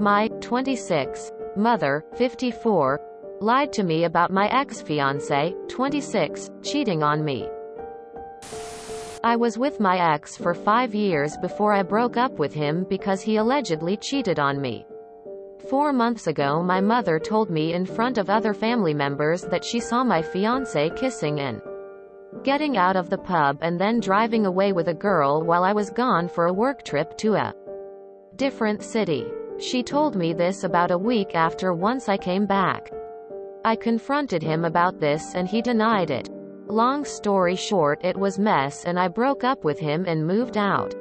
My 26 mother, 54, lied to me about my ex-fiancé, 26, cheating on me. I was with my ex for 5 years before I broke up with him because he allegedly cheated on me. 4 months ago my mother told me in front of other family members that she saw my fiancé kissing and getting out of the pub and then driving away with a girl while I was gone for a work trip to a different city. She told me this about a week after once I came back. I confronted him about this and he denied it. Long story short, it was mess and I broke up with him and moved out.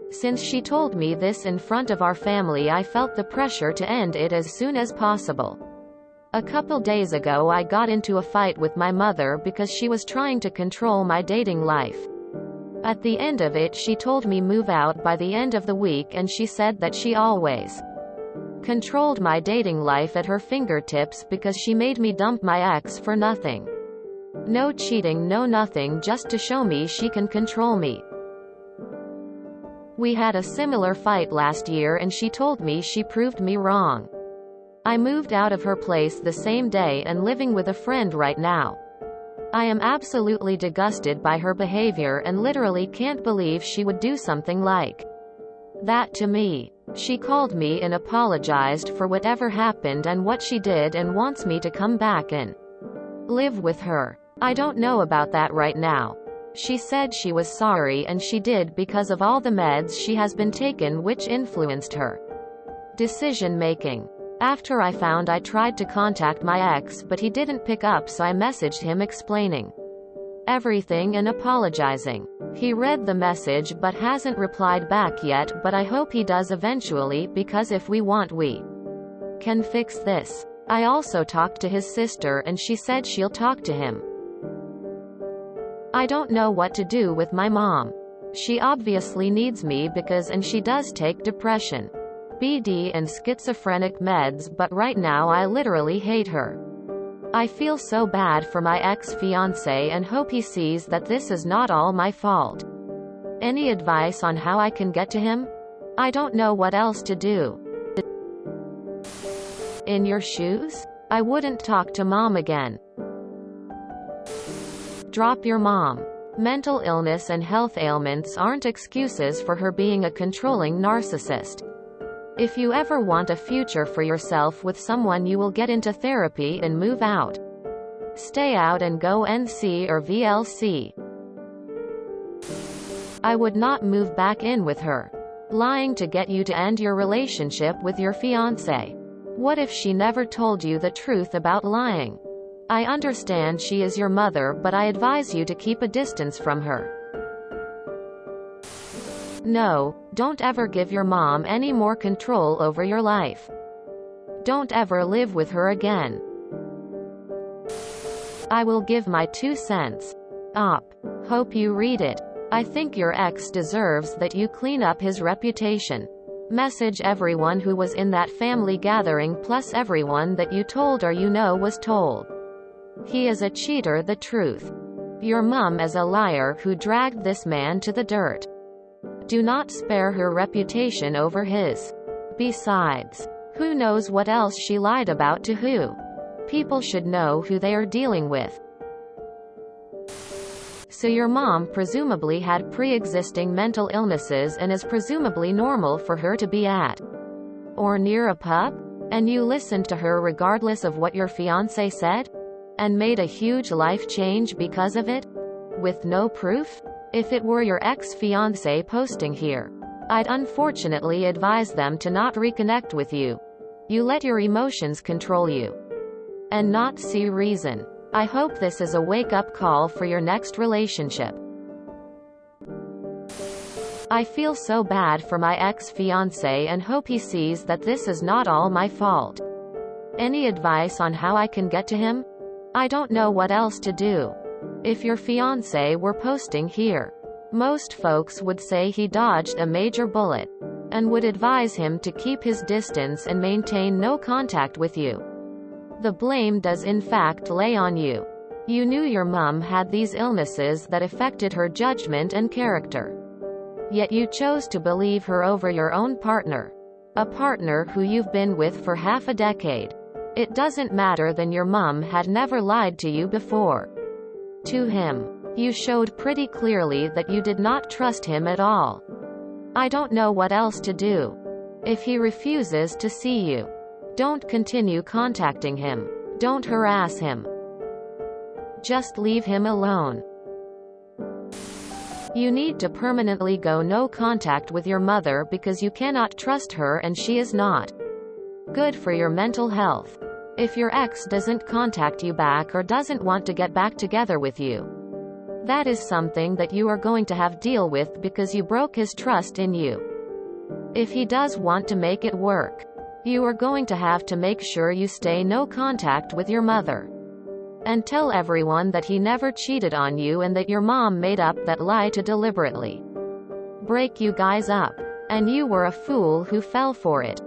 Since she told me this in front of our family, I felt the pressure to end it as soon as possible. A couple days ago I got into a fight with my mother because she was trying to control my dating life. At the end of it she told me move out by the end of the week, and she said that she always controlled my dating life at her fingertips because she made me dump my ex for nothing. No cheating, no nothing, just to show me she can control me. We had a similar fight last year and she told me she proved me wrong. I moved out of her place the same day and living with a friend right now. I am absolutely disgusted by her behavior and literally can't believe she would do something like that to me. She called me and apologized for whatever happened and what she did and wants me to come back and live with her. I don't know about that right now. She said she was sorry and she did because of all the meds she has been taken which influenced her decision making. After I found, I tried to contact my ex but he didn't pick up, so I messaged him explaining everything and apologizing. He read the message but hasn't replied back yet, but I hope he does eventually because if we want, we can fix this. I also talked to his sister and she said she'll talk to him. I don't know what to do with my mom. She obviously needs me and she does take depression, BD and schizophrenic meds, but right now I literally hate her. I feel so bad for my ex-fiancé and hope he sees that this is not all my fault. Any advice on how I can get to him? I don't know what else to do. In your shoes? I wouldn't talk to mom again. Drop your mom. Mental illness and health ailments aren't excuses for her being a controlling narcissist. If you ever want a future for yourself with someone, you will get into therapy and move out. Stay out and go NC or VLC. I would not move back in with her. Lying to get you to end your relationship with your fiancé. What if she never told you the truth about lying? I understand she is your mother, but I advise you to keep a distance from her. No, don't ever give your mom any more control over your life. Don't ever live with her again. I will give my 2 cents. Op. Hope you read it. I think your ex deserves that you clean up his reputation. Message everyone who was in that family gathering plus everyone that you told or you know was told. He is a cheater, the truth. Your mom is a liar who dragged this man to the dirt. Do not spare her reputation over his. Besides, who knows what else she lied about to who? People should know who they are dealing with. So your mom presumably had pre-existing mental illnesses and is presumably normal for her to be at or near a pub? And you listened to her regardless of what your fiancé said? And made a huge life change because of it? With no proof? If it were your ex-fiancé posting here, I'd unfortunately advise them to not reconnect with you. You let your emotions control you and not see reason. I hope this is a wake-up call for your next relationship. I feel so bad for my ex-fiancé and hope he sees that this is not all my fault. Any advice on how I can get to him? I don't know what else to do. If your fiancé were posting here, most folks would say he dodged a major bullet and would advise him to keep his distance and maintain no contact with you. The blame does in fact lay on you. You knew your mom had these illnesses that affected her judgment and character. Yet you chose to believe her over your own partner. A partner who you've been with for half a decade. It doesn't matter then your mom had never lied to you before. To him. You showed pretty clearly that you did not trust him at all. I don't know what else to do. If he refuses to see you, don't continue contacting him. Don't harass him. Just leave him alone. You need to permanently go no contact with your mother because you cannot trust her and she is not good for your mental health. If your ex doesn't contact you back or doesn't want to get back together with you, that is something that you are going to have to deal with because you broke his trust in you. If he does want to make it work, you are going to have to make sure you stay no contact with your mother. And tell everyone that he never cheated on you and that your mom made up that lie to deliberately break you guys up. And you were a fool who fell for it.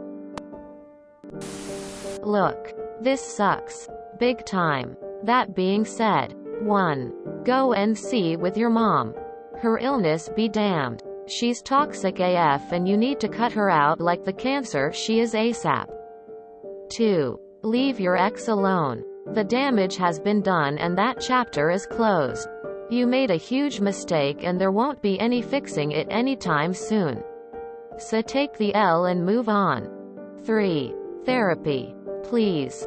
Look, this sucks. Big time. That being said, 1. Go and see with your mom. Her illness be damned. She's toxic AF and you need to cut her out like the cancer she is ASAP. 2. Leave your ex alone. The damage has been done and that chapter is closed. You made a huge mistake and there won't be any fixing it anytime soon. So take the L and move on. 3. Therapy. Please.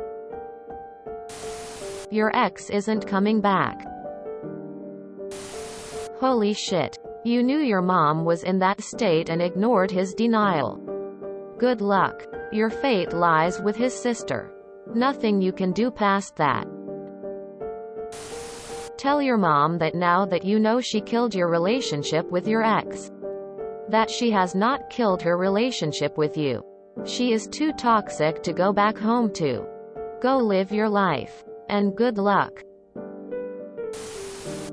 Your ex isn't coming back. Holy shit. You knew your mom was in that state and ignored his denial. Good luck. Your fate lies with his sister. Nothing you can do past that. Tell your mom that now that you know she killed your relationship with your ex, that she has not killed her relationship with you. She is too toxic to go back home to. Go live your life. And good luck.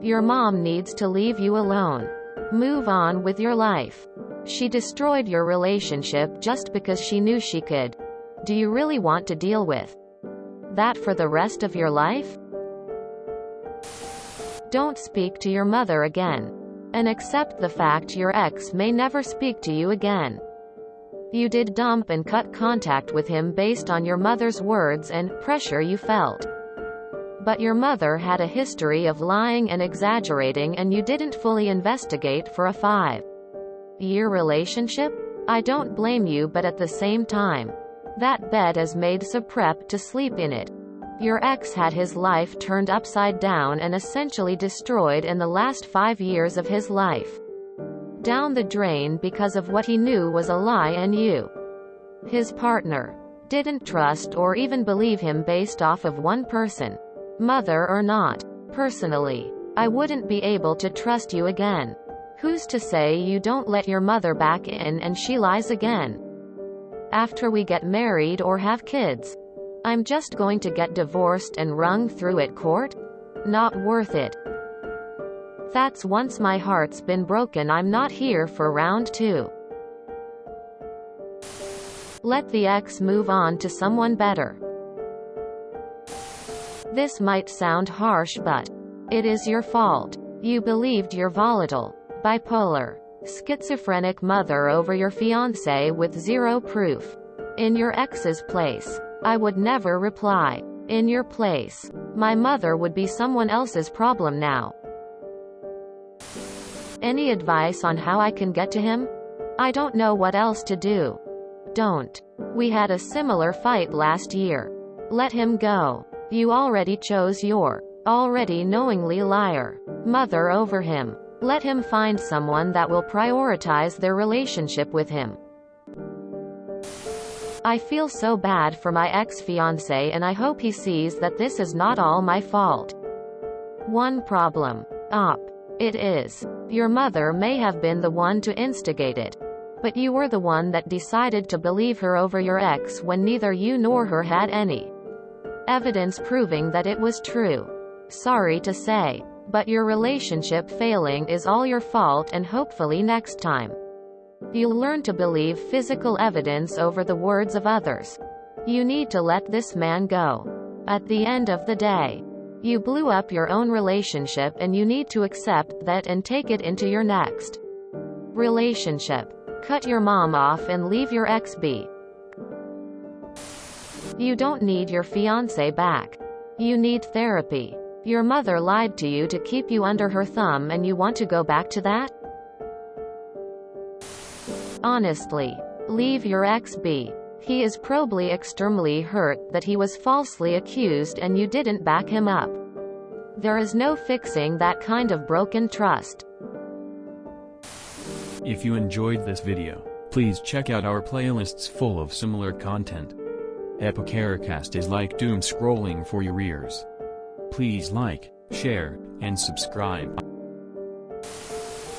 Your mom needs to leave you alone. Move on with your life. She destroyed your relationship just because she knew she could. Do you really want to deal with that for the rest of your life? Don't speak to your mother again. And accept the fact your ex may never speak to you again. You did dump and cut contact with him based on your mother's words and pressure you felt. But your mother had a history of lying and exaggerating and you didn't fully investigate for a 5-year relationship? I don't blame you, but at the same time, that bed is made so prep to sleep in it. Your ex had his life turned upside down and essentially destroyed in the last 5 years of his life. Down the drain because of what he knew was a lie and you, his partner, didn't trust or even believe him based off of one person. Mother or not. Personally, I wouldn't be able to trust you again. Who's to say you don't let your mother back in and she lies again? After we get married or have kids, I'm just going to get divorced and wrung through at court? Not worth it. That's once my heart's been broken. I'm not here for round 2. Let the ex move on to someone better. This might sound harsh, but it is your fault. You believed your volatile, bipolar, schizophrenic mother over your fiancé with zero proof. In your ex's place, I would never reply. In your place, my mother would be someone else's problem now. Any advice on how I can get to him? I don't know what else to do. Don't. We had a similar fight last year. Let him go. You already chose your already knowingly liar mother over him. Let him find someone that will prioritize their relationship with him. I feel so bad for my ex-fiancé and I hope he sees that this is not all my fault. One problem. It is. Your mother may have been the one to instigate it. But you were the one that decided to believe her over your ex when neither you nor her had any evidence proving that it was true. Sorry to say, but your relationship failing is all your fault, and hopefully next time you'll learn to believe physical evidence over the words of others. You need to let this man go. At the end of the day, you blew up your own relationship and you need to accept that and take it into your next relationship. Cut your mom off and leave your ex be. You don't need your fiancé back. You need therapy. Your mother lied to you to keep you under her thumb and you want to go back to that? Honestly. Leave your ex be. He is probably extremely hurt that he was falsely accused and you didn't back him up. There is no fixing that kind of broken trust. If you enjoyed this video, please check out our playlists full of similar content. Epicaricast is like doom scrolling for your ears. Please like, share, and subscribe.